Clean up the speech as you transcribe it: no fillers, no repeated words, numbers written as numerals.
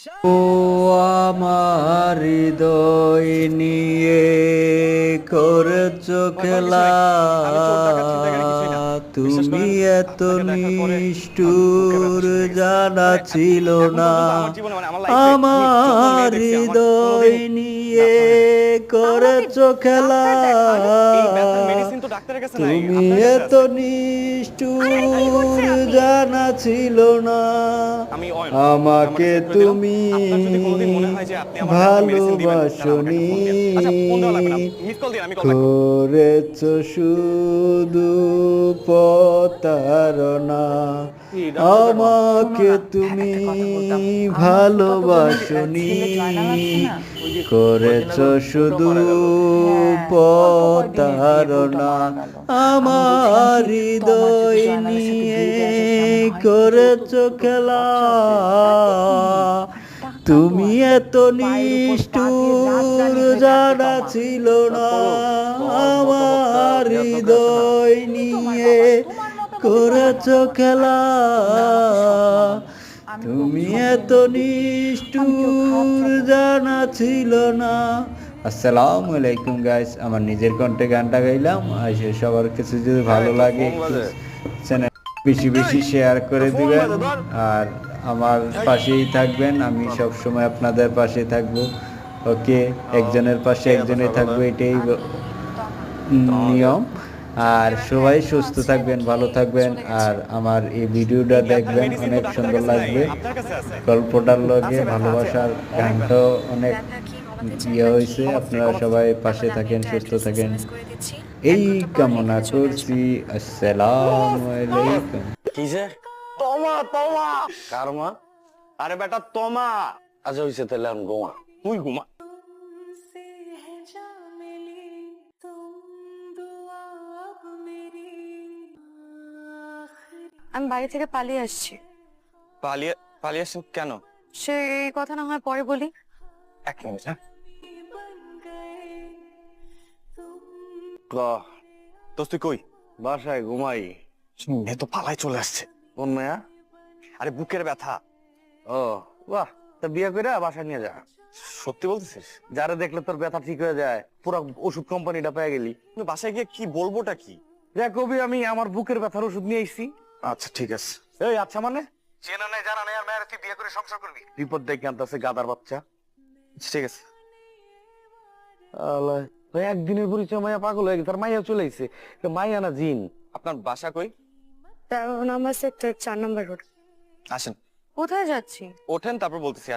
ও আমার হৃদয় নিয়ে করেছো খেলা, তুমি এত নিষ্ঠুর জানা ছিল না। আমার হৃদয় নিয়ে করেছো খেলা, তুমি এত নিষ্ঠুর জানা ছিল না। আমাকে তুমি ভালোবাসনি, করেছ শুধু প্রতারণা। আমাকে তুমি ভালোবাসনি, করেছ শুধু প্রতারণা। আমার হৃদয় নিয়ে করেছ খেলা, তুমি এত নিষ্ঠুর জানা ছিল না। আমার হৃদয় নিয়ে করেছ খেলা, তুমি এত নিষ্ঠুর জানা ছিল না। আসসালামু আলাইকুম গাইস, আমার নিজের কণ্ঠে গানটা গাইলাম। সবার কিছু যদি ভালো লাগে চ্যানেল বেশি বেশি শেয়ার করে দিবেন, আর আমার পাশেই থাকবেন। আমি সব সময় আপনাদের পাশে থাকবো। ওকে, একজনের পাশে একজনই থাকবো, এটাই নিয়ম। আর সবাই সুস্থ থাকবেন, ভালো থাকবেন, আর আমার এই ভিডিওটা দেখবেন, অনেক সুন্দর লাগবে। গল্পটার লগে ভালোবাসার গানটাও অনেক ইয়ে হয়েছে। আপনারা সবাই পাশে থাকেন, সুস্থ থাকেন, এই কামনা করছি। আসসালামু আলাইকুম। কিসে তোমা কার মা? আরে বেটা তোমা। আচ্ছা হইছে, তাহলে এখন ঘুমা, তুই ঘুমা। আমি বাড়ি থেকে পালিয়ে আসছি। পালিয়ে পালিয়ে আসছেন কেন? সে এই কথা না হয় পরে বলি। এক মিনিট, হ্যাঁ। দোস্ত তুই কই? বাসায় ঘুমাই। মেয়ে তো পালাই চলে আসছে। কোন মেয়া? আরে বুকের ব্যথা। ও বাহ, তা বিয়ে করে বাসায় নিয়ে যা। সত্যি বলতেছিস? যারা দেখলে তোর ব্যথা ঠিক হয়ে যায়, পুরো ওষুধ কোম্পানিটা পেয়ে গেলি। বাসায় গিয়ে কি বলবোটা কি? দেখ কবি, আমি আমার বুকের ব্যথার ওষুধ নিয়ে এসেছি। আচ্ছা ঠিক আছে। এই আচ্ছা মানে চেনা নাই জানা নাই আর মেয়ের তুই বিয়ে করে সংসার করবি? বিপদ দেখে আনতেছে গাদার বাচ্চা। ঠিক আছে। একদিনের পরিচয় মাইয়া পাগল হয়ে গেছে, তার মাইয়া চলে এসেছে। মাইয়া না জিন। আপনার বাসা কই? 13 নম্বর সেক্টর 4 নম্বর রোড। আসেন। কোথায় যাচ্ছি? ওঠেন, তারপর বলতেছি।